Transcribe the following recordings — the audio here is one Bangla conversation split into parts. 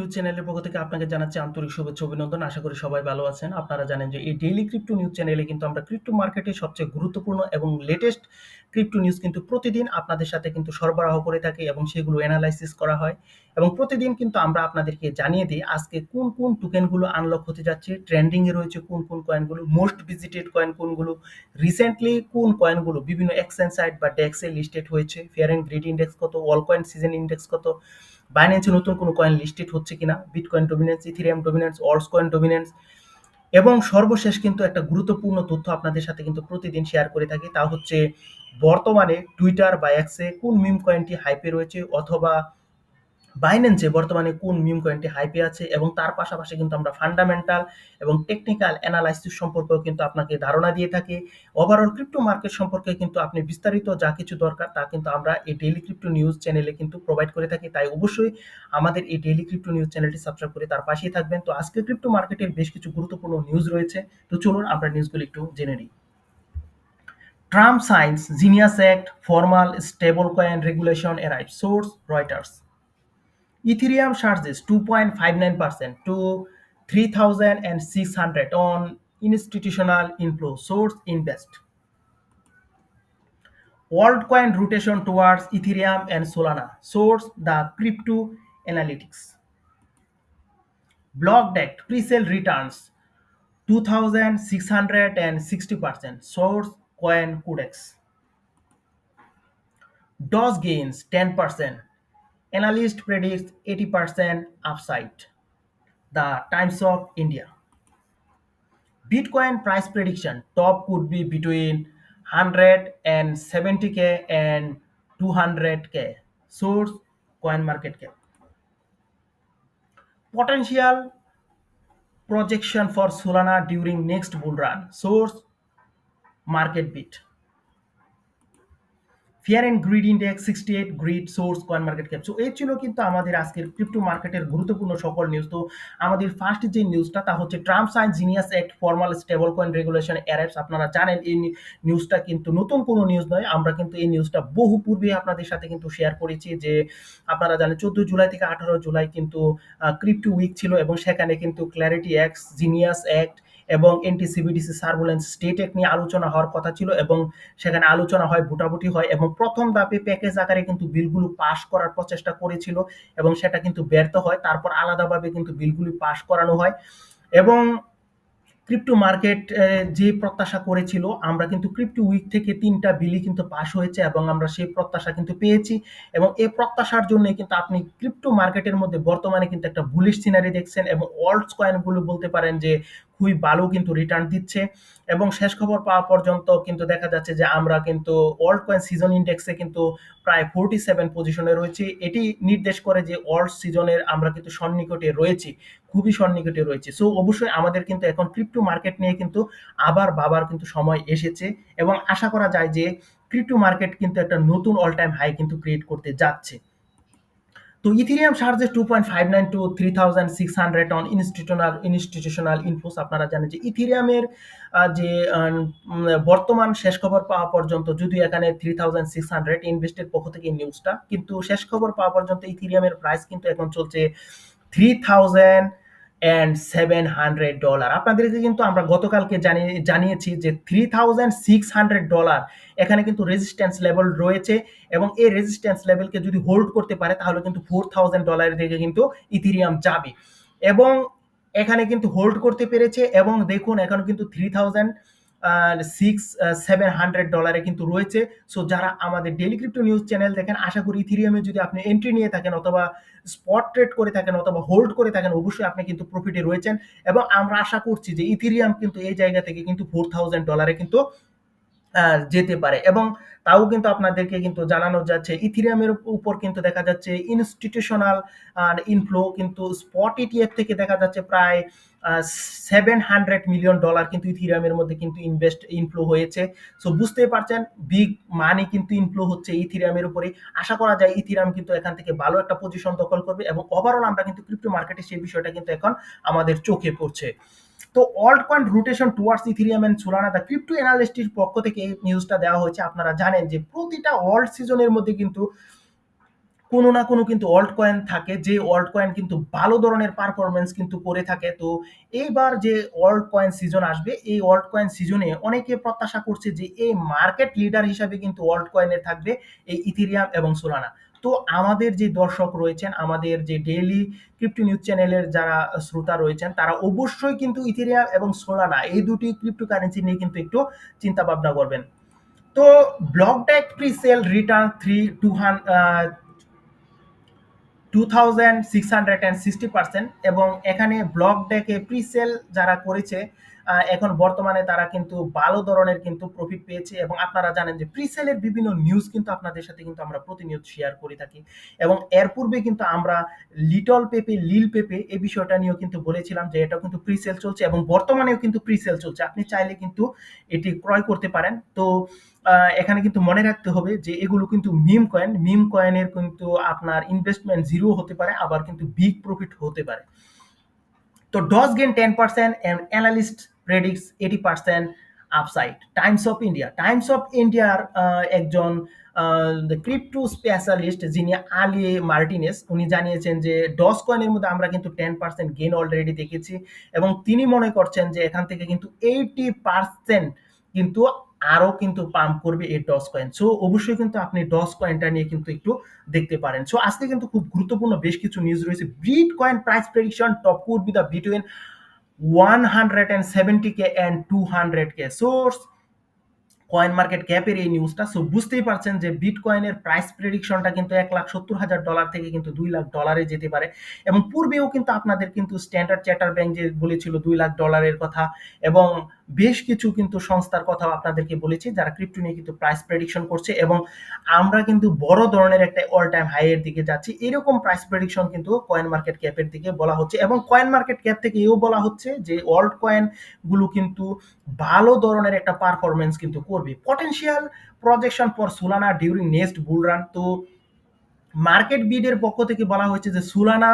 নিউজ চ্যানেলের পক্ষ থেকে আপনাকে জানাচ্ছি আন্তরিক শুভেচ্ছা অভিনন্দন। আশা করি সবাই ভালো আছেন। আপনারা জানেন যে এই ডেইলি ক্রিপ্টো নিউজ চ্যানেলে কিন্তু আমরা ক্রিপ্টো মার্কেটের সবচেয়ে গুরুত্বপূর্ণ এবং লেটেস্ট ক্রিপ্টো নিউজ কিন্তু প্রতিদিন আপনাদের সাথে কিন্তু সরবরাহ করে থাকি এবং সেগুলো এনালাইসিস করা হয়। এবং প্রতিদিন কিন্তু আমরা আপনাদেরকে জানিয়ে দিই আজকে কোন টোকেনগুলো আনলক হতে যাচ্ছে, ট্রেন্ডিং এ রয়েছে কোন কয়েনগুলো, মোস্ট ভিজিটেড কয়েন কোনগুলো, রিসেন্টলি কোন কয়েনগুলো বিভিন্ন এক্সচেঞ্জ সাইট বা ডেক্সে লিস্টেড হয়েছে, ফেয়ার এন্ড গ্রিড ইন্ডেক্স কত, অল কয়েন সিজন ইন্ডেক্স কত, বাইন্যান্সে নতুন কোনো কয়েন লিস্টেড হচ্ছে কিনা, bitcoin dominance, Ethereum dominance, alts coin dominance এবং সর্বশেষ কিন্তু একটা গুরুত্বপূর্ণ তথ্য আপনাদের সাথে কিন্তু প্রতিদিন শেয়ার করে থাকি। তা হচ্ছে বর্তমানে টুইটার বা এক্সে কোন মিম কয়েনটি হাইপে রয়েছে অথবা বাইন্যান্সে বর্তমানে কোন মিম কয়েনটি হাইপে আছে এবং তার পাশাপাশি কিন্তু আমরা ফান্ডামেন্টাল এবং টেকনিক্যাল অ্যানালাইসিস সম্পর্কেও কিন্তু আপনাকে ধারণা দিয়ে থাকি। ওভারঅল ক্রিপ্টো মার্কেট সম্পর্কে কিন্তু আপনি বিস্তারিত যা কিছু দরকার তা কিন্তু আমরা এই ডেইলি ক্রিপ্টো নিউজ চ্যানেলে কিন্তু প্রোভাইড করে থাকি। তাই অবশ্যই আমাদের এই ডেইলি ক্রিপ্টো নিউজ চ্যানেলটি সাবস্ক্রাইব করে তার পাশেই থাকবেন। তো আজকে ক্রিপ্টো মার্কেটের বেশ কিছু গুরুত্বপূর্ণ নিউজ রয়েছে। তো চলুন আমরা নিউজগুলো একটু জেনে নিই। Trump science genius act, formal stablecoin regulation arrive, source Reuters. Ethereum charges 2.59% to 3,600 on institutional inflow. Source Invest. Altcoin rotation towards Ethereum and Solana. Source The Crypto Analytics. Blockdeck pre-sale returns 2,660%. Source Coin Codex. DOS gains 10%. Analyst predicts 80% upside. The Times of India. Bitcoin price prediction top could be between 170k and 200k. Source CoinMarketCap. Potential projection for Solana during next bull run. Source MarketBeat. Fear and greed index 68, grid, source coin market cap. So এই ছিল কিন্তু আমাদের আজকের ক্রিপ্টো মার্কেটের গুরুত্বপূর্ণ সকল নিউজ। তো আমাদের ফার্স্ট যে নিউজটা তা হচ্ছে Trump sign genius act, formal stable coin regulation arrives. আপনারা জানেন এই নিউজটা কিন্তু নতুন কোনো নিউজ নয়, আমরা কিন্তু এই নিউজটা বহু পূর্বে আপনাদের সাথে কিন্তু শেয়ার করেছি যে আপনারা জানেন 14 জুলাই থেকে 18 জুলাই কিন্তু ক্রিপ্টো উইক ছিল এবং সেখানে কিন্তু ক্ল্যারিটি অ্যাক্ট, জিনিয়াস অ্যাক্ট এবং এনটিসিবিডিসি সার্ভুলেন্স স্টেট অ্যাক্ট নিয়ে আলোচনা হওয়ার কথা ছিল এবং সেখানে আলোচনা হয়, ভোটাভুটি হয় এবং প্রথম ধাপে প্যাকেজ আকারে কিন্তু বিলগুলো পাশ করার প্রচেষ্টা করেছিল এবং সেটা কিন্তু ব্যর্থ হয়। তারপর আলাদাভাবে কিন্তু বিলগুলি পাশ করানো হয় এবং ক্রিপ্টো মার্কেট যে প্রত্যাশা করেছিল, আমরা কিন্তু ক্রিপ্টো উইক থেকে 3টা বিলই কিন্তু পাস হয়েছে এবং আমরা সেই প্রত্যাশা কিন্তু পেয়েছি এবং এই প্রত্যাশার জন্যই কিন্তু আপনি ক্রিপ্টো মার্কেটের মধ্যে বর্তমানে কিন্তু একটা বুলিশ সিনারি দেখছেন এবং অল্টস কয়েনগুলো বলতে পারেন যে খুবই ভালো কিন্তু রিটার্ন দিচ্ছে এবং শেষ খবর পাওয়া পর্যন্ত কিন্তু দেখা যাচ্ছে যে আমরা কিন্তু অল্ট কয়েন সিজন ইন্ডেক্সে কিন্তু প্রায় 47 পজিশনে রয়েছে। এটি নির্দেশ করে যে অল্ট সিজনের আমরা কিন্তু সন্নিকটে রয়েছি, খুবই সন্নিকটে রয়েছে। সো অবশ্যই আমাদের কিন্তু এখন ক্রিপ্টো মার্কেট নিয়ে কিন্তু আবার ভাবার কিন্তু সময় এসেছে এবং আশা করা যায় যে ক্রিপ্টো মার্কেট কিন্তু একটা নতুন অল টাইম হাই কিন্তু ক্রিয়েট করতে যাচ্ছে। তো Ethereum charges 2.59 to 3,600 on institutional inflows. আপনারা জানেন যে ইথেরিয়ামের যে বর্তমান শেষ খবর পাওয়া পর্যন্ত, যদিও এখানে 3,600 ইনভেস্টের পক্ষ থেকে নিউজটা, কিন্তু শেষ খবর পাওয়া পর্যন্ত ইথেরিয়ামের প্রাইস কিন্তু এখন চলছে $3,700। আপনাদেরকে কিন্তু আমরা গতকালকে জানিয়েছি যে $3,600 এখানে কিন্তু রেজিস্ট্যান্স লেভেল রয়েছে এবং এই রেজিস্ট্যান্স লেভেলকে যদি হোল্ড করতে পারে তাহলে কিন্তু $4,000 দিকে কিন্তু ইথেরিয়াম যাবে এবং এখানে কিন্তু হোল্ড করতে পেরেছে এবং দেখুন এখন কিন্তু $3,700 কিন্তু রয়েছে। সো যারা আমাদের ডেইলি ক্রিপ্টো নিউজ চ্যানেল দেখেন, আশা করি ইথেরিয়ামে যদি আপনি এন্ট্রি নিয়ে থাকেন অথবা স্পট ট্রেড করে থাকেন অথবা হোল্ড করে থাকেন, অবশ্যই আপনি কিন্তু প্রফিটে রয়েছেন এবং আমরা আশা করছি যে ইথেরিয়াম কিন্তু এই জায়গা থেকে কিন্তু $4,000 কিন্তু যেতে পারে এবং তাও কিন্তু আপনাদেরকে কিন্তু জানানো যাচ্ছে ইথেরিয়ামের উপর কিন্তু দেখা যাচ্ছে ইনস্টিটিউশনাল ইনফ্লো কিন্তু স্পট ইটিএফ থেকে দেখা যাচ্ছে প্রায় $700 মিলিয়ন কিন্তু ইথেরিয়ামের মধ্যে কিন্তু ইনফ্লো হয়েছে। সো বুঝতেই পারছেন বিগ মানি কিন্তু ইনফ্লো হচ্ছে ইথেরিয়ামের উপরে। আশা করা যায় ইথেরিয়াম কিন্তু এখান থেকে ভালো একটা পজিশন দখল করবে এবং ওভারঅল আমরা কিন্তু ক্রিপ্টো মার্কেটে সেই বিষয়টা কিন্তু এখন আমাদের চোখে পড়ছে। তো altcoin rotation towards Ethereum and Solana, the crypto অ্যানালিস্টের পক্ষ থেকে এই নিউজটা দেওয়া হয়েছে। আপনারা জানেন যে প্রতিটা অল্ট সিজনের মধ্যে কিন্তু কোনো না কোনো কিন্তু অল্ট কয়েন থাকে, যে অল্ট কয়েন কিন্তু ভালো ধরনের পারফরমেন্স কিন্তু করে থাকে। তো এইবার যে অল্ট কয়েন সিজন আসবে, এই অল্ট কয়েন সিজনে অনেকে প্রত্যাশা করছে যে এই মার্কেট লিডার হিসাবে কিন্তু অল্ট কয়েনের থাকবে এই ইথেরিয়াম এবং সোলানা। তো আমাদের যে দর্শক রয়েছেন, আমাদের যে ডেইলি ক্রিপ্টো নিউজ চ্যানেলের যারা শ্রোতা রয়েছেন, তারা অবশ্যই কিন্তু ইথেরিয়াম এবং সোলানা এই দুটি ক্রিপ্টো কারেন্সি নিয়ে কিন্তু একটু চিন্তা ভাবনা করবেন। তো BlockDAG presale return 2660% এবং এখানে ব্লক ডেকে প্রিসেল যারা করেছে এখন বর্তমানে তারা কিন্তু ভালো ধরনের কিন্তু প্রফিট পেয়েছে। এবং আপনারা জানেন যে প্রিসেলের বিভিন্ন নিউজ কিন্তু আপনাদের সাথে কিন্তু আমরা প্রতিনিয়ত শেয়ার করে থাকি। এবং এর পূর্বে কিন্তু আমরা লিটল পেপে লিল পেপে এই বিষয়টা নিয়েও কিন্তু বলেছিলাম যে এটা কিন্তু প্রিসেল চলছে এবং বর্তমানেও কিন্তু প্রিসেল চলছে, আপনি চাইলে কিন্তু এটি ক্রয় করতে পারেন। তো এখানে কিন্তু মনে রাখতে হবে যে এগুলো কিন্তু মিম কয়েনের কিন্তু আপনার ইনভেস্টমেন্ট জিরো হতে পারে, আবার কিন্তু বিগ প্রফিট হতে পারে। তো Doge gain 10% and analyst predicts 80% upside. Times of ইন্ডিয়ার একজন ক্রিপ্টো স্পেশালিস্ট যিনি আলী মার্টিনেস, উনি জানিয়েছেন যে ডজ কয়েনের মধ্যে আমরা কিন্তু 10% গেন অলরেডি দেখেছি এবং তিনি মনে করছেন যে এখান থেকে কিন্তু 80% কিন্তু আরো কিন্তু পাম্প করবে এই ডজ কয়েন। সো অবশ্যই কিন্তু আপনি ডজ কয়েনটা নিয়ে কিন্তু একটু দেখতে পারেন। সো আজকে কিন্তু খুব গুরুত্বপূর্ণ বেশ কিছু নিউজ রয়েছে। Bitcoin price prediction, top could be the between 170K and 200K। Source coin market ক্যাপের এই নিউজটা। সো বুঝতেই পারছেন যে বিটকয়েনের প্রাইস প্রেডিকশনটা কিন্তু $1,70,000 থেকে কিন্তু $2,00,000 যেতে পারে। এবং পূর্বেও কিন্তু আপনাদের কিন্তু স্ট্যান্ডার্ড চার্টার ব্যাংক যে বলেছিল $2,00,000 কথা, এবং বেশ কিছু কিন্তু সংস্থার কথাও আপনাদেরকে বলেছি যারা ক্রিপ্টো নিয়ে কিন্তু প্রাইস প্রেডিকশন করছে। এবং আমরা কিন্তু বড় ধরনের একটা অল টাইম হাই এর দিকে যাচ্ছি, এরকম প্রাইস প্রেডিকশন কিন্তু কয়েন মার্কেট ক্যাপের দিকে বলা হচ্ছে। এবং কয়েন মার্কেট ক্যাপ থেকে এও বলা হচ্ছে যে অল্ট কয়েন গুলো কিন্তু ভালো ধরনের একটা পারফরমেন্স কিন্তু করবে। Potential projection for Solana during next bull run. তো মার্কেট বিডের পক্ষ থেকে বলা হয়েছে যে সোলানা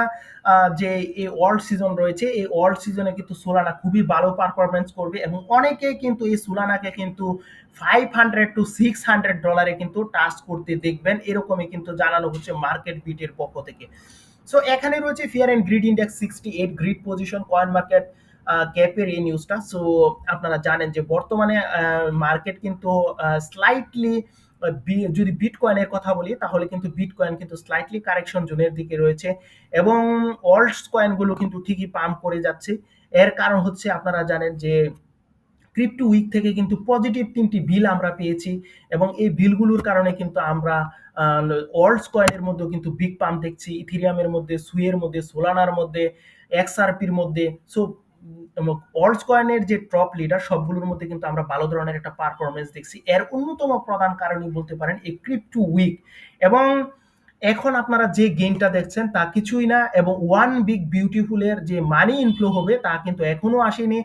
যে এই ওয়ার্ল্ড সিজন রয়েছে, এই ওয়ার্ল্ড সিজনে কিন্তু সোলানা খুবই ভালো পারফরমেন্স করবে এবং অনেকে কিন্তু এই সোলানাকে কিন্তু $500 to $600 কিন্তু টাচ করতে দেখবেন, এরকমই কিন্তু জানানো হচ্ছে মার্কেট বিটের পক্ষ থেকে। সো এখানে রয়েছে fear and greed index 68 greed position coin market ক্যাপের এই নিউজটা। সো আপনারা জানেন যে বর্তমানে মার্কেট কিন্তু স্লাইটলি, যদি বিটকয়েনের কথা বলি তাহলে কিন্তু বিটকয়েন কিন্তু স্লাইটলি কারেকশন জোনের দিকে রয়েছে এবং অল্টস কয়েনগুলো কিন্তু ঠিকই পাম্প করে যাচ্ছে। এর কারণ হচ্ছে আপনারা জানেন যে ক্রিপ্টো উইক থেকে কিন্তু পজিটিভ 3টি বিল আমরা পেয়েছি এবং এই বিলগুলোর কারণে কিন্তু আমরা অল্টস কয়েনের মধ্যে কিন্তু বিগ পাম্প দেখছি, ইথিরিয়ামের মধ্যে, সুইয়ের মধ্যে, সোলানার মধ্যে, এক্সআরপির মধ্যে। সো অল্টস কয়েনের যে টপ লিডার সবগুলোর মধ্যে কিন্তু আমরা ভালো ধরনের একটা পারফরমেন্স দেখছি। এর অন্যতম প্রধান কারণই বলতে পারেন এই ক্রিপ্টো উইক। এবং এখন আপনারা যে গেইনটা দেখছেন তা কিছুই না, এবং ওয়ান বিগ বিউটিফুলের যে মানি ইনফ্লো হবে তা কিন্তু এখনো আসেনি।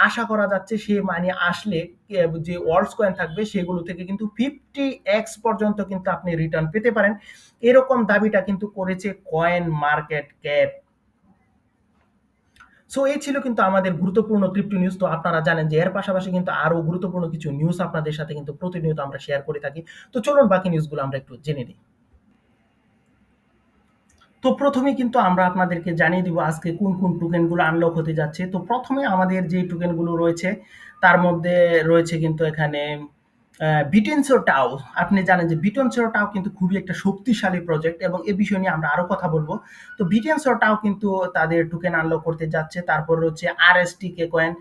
আশা করা যাচ্ছে সে মানি আসলে যে ওয়ার্ল্ডস কয়েন থাকবে সেগুলো থেকে কিন্তু 50x পর্যন্ত কিন্তু আপনি রিটার্ন পেতে পারেন, এরকম দাবিটা কিন্তু করেছে কয়েন মার্কেট ক্যাপ। সো এই ছিল কিন্তু আমাদের গুরুত্বপূর্ণ ক্রিপ্টো নিউজ। তো আপনারা জানেন যে এর পাশাপাশি কিন্তু আরো গুরুত্বপূর্ণ কিছু নিউজ আপনাদের সাথে কিন্তু প্রতিনিয়ত আমরা শেয়ার করে থাকি। তো চলুন বাকি নিউজগুলো আমরা একটু জেনে নিই। তো প্রথমে কিন্তু আমরা আপনাদেরকে জানিয়ে দিব আজকে কোন কোন টোকেনগুলো আনলক হতে যাচ্ছে। তো প্রথমে আমাদের যে টোকেনগুলো রয়েছে তার মধ্যে রয়েছে কিন্তু এখানে বিটেনসো টাও। আপনি জানেন যে বিটেনসো টাও কিন্তু খুবই একটা শক্তিশালী প্রজেক্ট এবং এ বিষয় নিয়ে আমরা আরো কথা বলবো। তো বিটেনসো টাও কিন্তু তাদের টোকেন আনলক করতে যাচ্ছে। তারপর রয়েছে RSTK coin,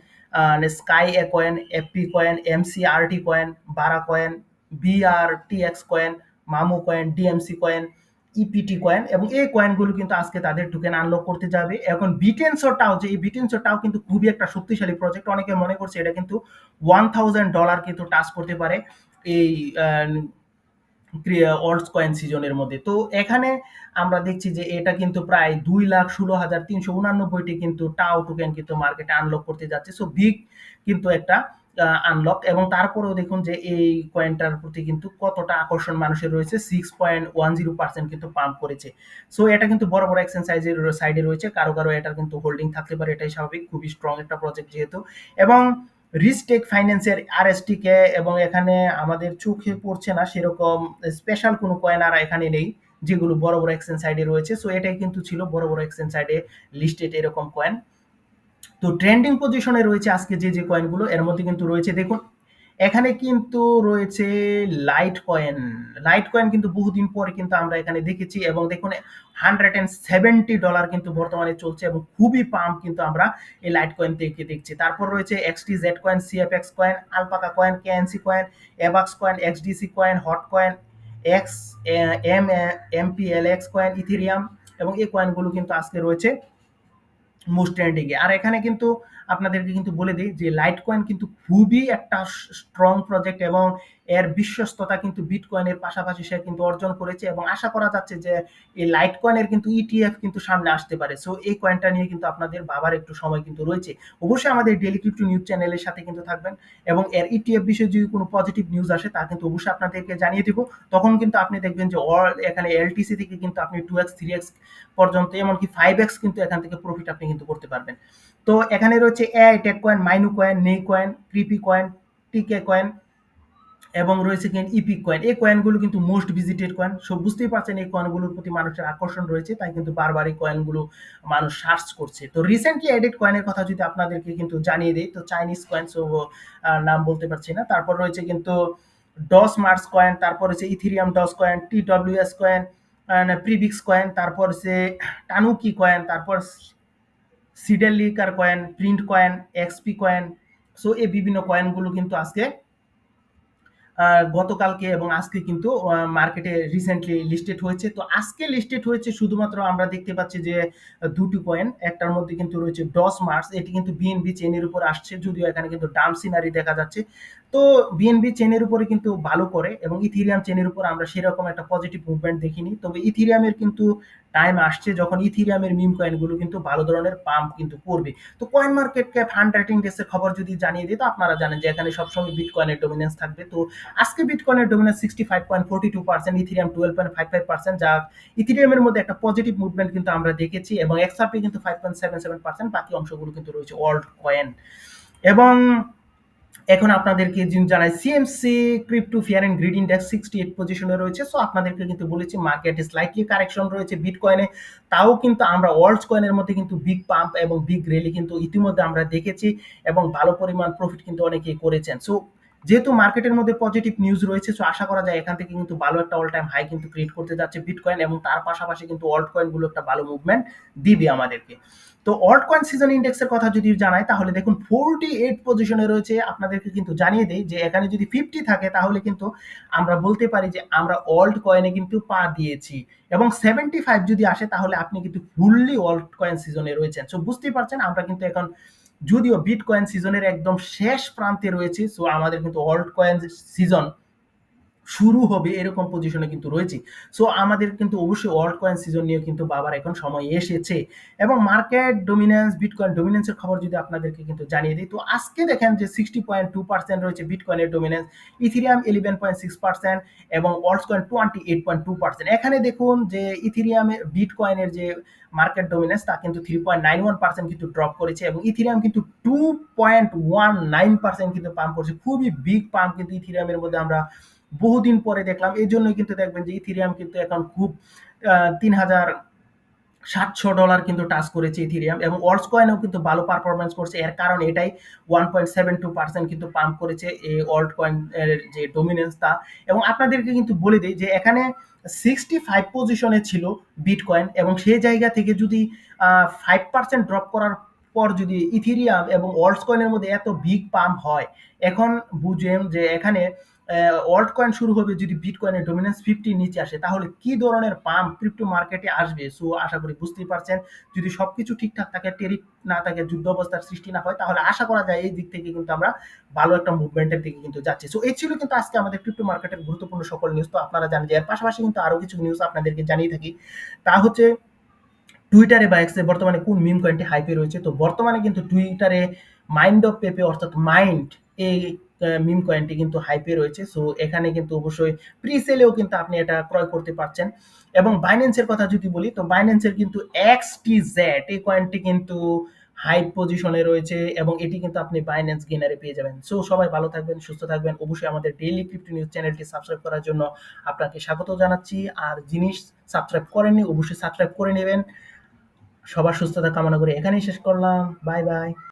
sky A coin, FP coin, MCRT coin, বারা কয়েন, বিআরটিএক্স কয়েন, মামু coin, DMC coin, EPT coin, এবং এই কয়েনগুলো কিন্তু আজকে তাদের টোকেন আনলক করতে যাবে। এখন বিটেনসোটাও, যে এই বিটেনসোটাও কিন্তু খুবই একটা শক্তিশালী প্রজেক্ট, অনেকে মনে করছে এটা কিন্তু $1,000 কিন্তু টাচ করতে পারে এই অল্টস কয়েন সিজনের মধ্যে। তো এখানে আমরা দেখছি যে এটা কিন্তু প্রায় 2,16,389টি কিন্তু টাও টোকেন কিন্তু মার্কেটে আনলক করতে যাচ্ছে। সো বিগ কিন্তু একটা আনলক। এবং তারপরেও দেখুন যে এই কয়েনটার প্রতি কিন্তু কতটা আকর্ষণ মানুষের রয়েছে, 6.10% কিন্তু পাম্প করেছে। সো এটা কিন্তু বড় বড় এক্সচেঞ্জ সাইডে রয়েছে, কারো কারো এটার কিন্তু হোল্ডিং থাকতে পারে, এটাই স্বাভাবিক, খুবই স্ট্রং একটা প্রজেক্ট যেহেতু। এবং রিস্টেক ফাইন্যান্সের আরএসটিকে, এবং এখানে আমাদের চোখে পড়ছে না সেরকম স্পেশাল কোনো কয়েন আর এখানে নেই। যেগুলো বড় বড় এক্সচেঞ্জ সাইডে রয়েছে। সো এটাই কিন্তু ছিল বড় বড় এক্সচেঞ্জ সাইডে লিস্টেড এরকম কয়েন। তো ট্রেন্ডিং পজিশনে রয়েছে আজকে যে কয়েনগুলো, এর মধ্যে কিন্তু রয়েছে দেখুন, এখানে কিন্তু রয়েছে লাইট কয়েন। লাইট কয়েন কিন্তু বহুদিন পরে কিন্তু আমরা এখানে দেখেছি, এবং দেখুন $170 কিন্তু বর্তমানে চলছে, এবং খুবই পাম্প কিন্তু আমরা এই লাইট কয়েন থেকে দেখছি। তারপর রয়েছে XTZ coin, CFX coin, alpaca coin, KNC coin, এবাক্স coin, XDC coin, hot coin, X M MPLX coin, Ethereum, এবং এই কয়েনগুলো কিন্তু আজকে রয়েছে মোস্ট ট্রেন্ডিং এ। আর এখানে কিন্তু আপনাদেরকে কিন্তু বলে দিই যে লাইট কয়েন কিন্তু খুবই একটা স্ট্রং প্রজেক্ট, এবং এর বিশ্বস্ততা কিন্তু বিটকয়েনের পাশাপাশি সে কিন্তু অর্জন করেছে, এবং আশা করা যাচ্ছে যে এই লাইট কয়েনের কিন্তু ইটিএফ কিন্তু সামনে আসতে পারে। সো এই কয়েনটা নিয়ে কিন্তু আপনাদের ভাবার একটু সময় কিন্তু রয়েছে। অবশ্যই আমাদের ডেইলি ক্রিপ্টো নিউজ চ্যানেলের সাথে কিন্তু থাকবেন, এবং এর ইটিএফ বিষয়ে যদি কোনো পজিটিভ নিউজ আসে তা কিন্তু অবশ্যই আপনাদেরকে জানিয়ে দিব। তখন কিন্তু আপনি দেখবেন যে এখানে এলটিসি থেকে কিন্তু আপনি 2x 3x পর্যন্ত, এমনকি 5x কিন্তু এখান থেকে প্রফিট আপনি কিন্তু করতে পারবেন। তো এখানে রয়েছে AI take coin, Mainu coin, নেই কয়েন, ক্রিপি কয়েন, টিকে কয়েন, এবং রয়েছে কিন্তু ইপিক কয়েন। এই কয়েনগুলো কিন্তু মোস্ট ভিজিটেড কয়েন। সো বুঝতেই পারছেন এই কয়েনগুলোর প্রতি মানুষের আকর্ষণ রয়েছে, তাই কিন্তু বারবার এই কয়েনগুলো মানুষ সার্চ করছে। তো রিসেন্টলি এডেড কয়েনের কথা যদি আপনাদেরকে কিন্তু জানিয়ে দেই, তো চাইনিজ কয়েন, সো নাম বলতে পারছি না। তারপর রয়েছে কিন্তু ডস মার্স কয়েন, তারপর হচ্ছে ইথেরিয়াম ডস কয়েন, TWS কয়েন, প্রিবিক্স কয়েন, তারপর হচ্ছে টানুকি কয়েন, তারপর সিডেলিকার coin, print coin, XP coin. So এই বিভিন্ন কয়েনগুলো কিন্তু আজকে গতকালকে এবং আজকে কিন্তু মার্কেটে রিসেন্টলি লিস্টেড হয়েছে। তো আজকে লিস্টেড হয়েছে শুধুমাত্র আমরা দেখতে পাচ্ছি যে দুটি কয়েন, একটার মধ্যে কিন্তু রয়েছে ডস মার্স, এটি কিন্তু বিএনবি চেনের উপর আসছে, যদিও এখানে কিন্তু ডাম সিনারি দেখা যাচ্ছে। তো বিএনবি চেনের উপরে কিন্তু ভালো করে, এবং ইথিরিয়াম চেনের উপর আমরা সেরকম একটা পজিটিভ মুভমেন্ট দেখিনি। তবে ইথিরিয়ামের কিন্তু টাইম আসছে যখন ইথিরিয়ামের মিম কয়েনগুলো কিন্তু ভালো ধরনের পাম্প কিন্তু করবে। তো কয়েন মার্কেট ক্যাপ 100 ডেজের খবর যদি জানিয়ে দিই, তো আপনারা জানেন যে এখানে সবসময় বিটকয়েনের ডমিনেন্স থাকবে। তো আজকে বিটকয়েনের ডমিনেন্স 65.42%, ইথেরিয়াম 12.55%, যা ইথেরিয়ামের মধ্যে একটা পজিটিভ মুভমেন্ট কিন্তু আমরা দেখেছি, এবং এক্সআরপি কিন্তু 5.77%, বাকি অংশগুলো কিন্তু রয়েছে অল্ট কয়েন। এবং এখন আপনাদেরকে জানাই CMC crypto fear and greed index 68 পজিশনে রয়েছে। সো আপনাদেরকে কিন্তু বলেছি মার্কেটে স্লাইটলি কারেকশন রয়েছে বিটকয়েনে, তাও কিন্তু আমরা অল্ট কয়েনের মধ্যে কিন্তু বিগ পাম্প এবং বিগ র্যালি কিন্তু ইতিমধ্যে আমরা দেখেছি, এবং ভালো পরিমাণ প্রফিট কিন্তু অনেকেই করেছেন। সো যেহেতু মার্কেটের মধ্যে পজিটিভ নিউজ রয়েছে, সো আশা করা যায় এখান থেকে কিন্তু ভালো একটা অল টাইম হাই কিন্তু ক্রিয়েট করতে যাচ্ছে বিটকয়েন, এবং তার পাশাপাশি কিন্তু অল্ট কয়েন গুলো একটা ভালো মুভমেন্ট দিবে আমাদেরকে। তো অল্ট কয়েন সিজন ইন্ডেক্সের কথা যদি জানাই, তাহলে দেখুন 48 পজিশনে রয়েছে। আপনাদেরকে কিন্তু জানিয়ে দেই যে এখানে যদি 50 থাকে তাহলে কিন্তু আমরা বলতে পারি যে আমরা অল্ট কয়েনে কিন্তু পা দিয়েছি, এবং 75 যদি আসে তাহলে আপনি কিন্তু ফুললি অল্ট কয়েন সিজনে রয়েছেন। সো বুঝতেই পারছেন আমরা কিন্তু এখন যদিও বিটকয়েন সিজনের একদম শেষ প্রান্তে রয়েছে, সো আমাদের কিন্তু অল্ট কয়েন সিজন শুরু হবে এরকম পজিশনে কিন্তু রয়েছে। সো আমাদের কিন্তু অবশ্যই অল্ট কয়েন সিজন নিয়ে কিন্তু বাবার এখন সময় এসেছে। এবং মার্কেট ডমিনেন্স, বিটকয়েন ডমিনেন্সের খবর যদি আপনাদেরকে কিন্তু জানিয়ে দিই, তো আজকে দেখেন যে 60.2% রয়েছে বিটকয়েনের ডমিনেন্স, ইথেরিয়াম 11.6%, এবং অল্ট কয়েন 28.2%। এখানে দেখুন যে ইথেরিয়ামের বিটকয়েনের যে মার্কেট ডমিনেন্স তা কিন্তু 3.91% কিন্তু ড্রপ করেছে, এবং ইথেরিয়াম কিন্তু 2.19% কিন্তু পাম্প করছে। খুবই বিগ পাম্প কিন্তু ইথেরিয়ামের মধ্যে আমরা বহুদিন পরে দেখলাম। এই জন্যই কিন্তু দেখবেন যে ইথেরিয়াম কিন্তু এখন খুব $3,700 কিন্তু টাচ করেছে ইথেরিয়াম, এবং অল্টস কয়েনও কিন্তু ভালো পারফরমেন্স করছে। এর কারণ এটাই 1.72% কিন্তু পাম্প করেছে এই অল্ট কয়েন এর যে ডমিনেন্স তা। এবং আপনাদেরকে কিন্তু বলে দিই যে এখানে 65 পজিশনে ছিল বিটকয়েন, এবং সেই জায়গা থেকে যদি 5% ড্রপ করার পর যদি ইথেরিয়াম এবং অল্টস কয়েনের মধ্যে এত বিগ পাম্প হয়, এখন বুঝেন যে এখানে অল্ট কয়েন শুরু হবে যদি বিটকয়েনের ডমিনেন্স 50 নিচে আসে, তাহলে কি ধরনের পাম্প ক্রিপ্টো মার্কেটে আসবে। সো আশা করি বুঝতেই পারছেন, যদি সবকিছু ঠিকঠাক থাকে, টেরিফ না থাকে, যুদ্ধ অবস্থার সৃষ্টি না হয়, তাহলে আশা করা যায় এই দিক থেকে কিন্তু আমরা ভালো একটা মুভমেন্টের দিকে কিন্তু যাচ্ছি। সো এই ছিল কিন্তু আজকে আমাদের ক্রিপ্টো মার্কেটের গুরুত্বপূর্ণ সকল নিউজ। তো আপনারা জানেন যে এর পাশাপাশি কিন্তু আরো কিছু নিউজ আপনাদেরকে জানিয়ে থাকি, তা হচ্ছে টুইটারে বা এক্সে বর্তমানে কোন মিম কয়েনটি হাইপে রয়েছে। তো বর্তমানে কিন্তু টুইটারে মাইন্ড অফ পেপে, অর্থাৎ মাইন্ড, এই মিম কয়েনটি কিন্তু হাইপে রয়েছে। সো এখানে কিন্তু অবশ্যই প্রি সেলেও কিন্তু আপনি এটা ক্রয় করতে পারছেন। এবং বাইন্যান্সের কথা যদি বলি, তো বাইন্যান্সের কিন্তু XTZ এই কয়েনটি কিন্তু হাই পজিশনে রয়েছে এবং এটি কিন্তু আপনি বাইন্যান্স গেইনারে পেয়ে যাবেন। সো সবাই ভালো থাকবেন, সুস্থ থাকবেন। অবশ্যই আমাদের ডেইলি ক্রিপ্টো নিউজ চ্যানেলটি সাবস্ক্রাইব করার জন্য আপনাকে স্বাগত জানাচ্ছি। আর যিনি সাবস্ক্রাইব করেননি অবশ্যই সাবস্ক্রাইব করে নেবেন। সবার সুস্থতা কামনা করে এখানেই শেষ করলাম। Bye bye.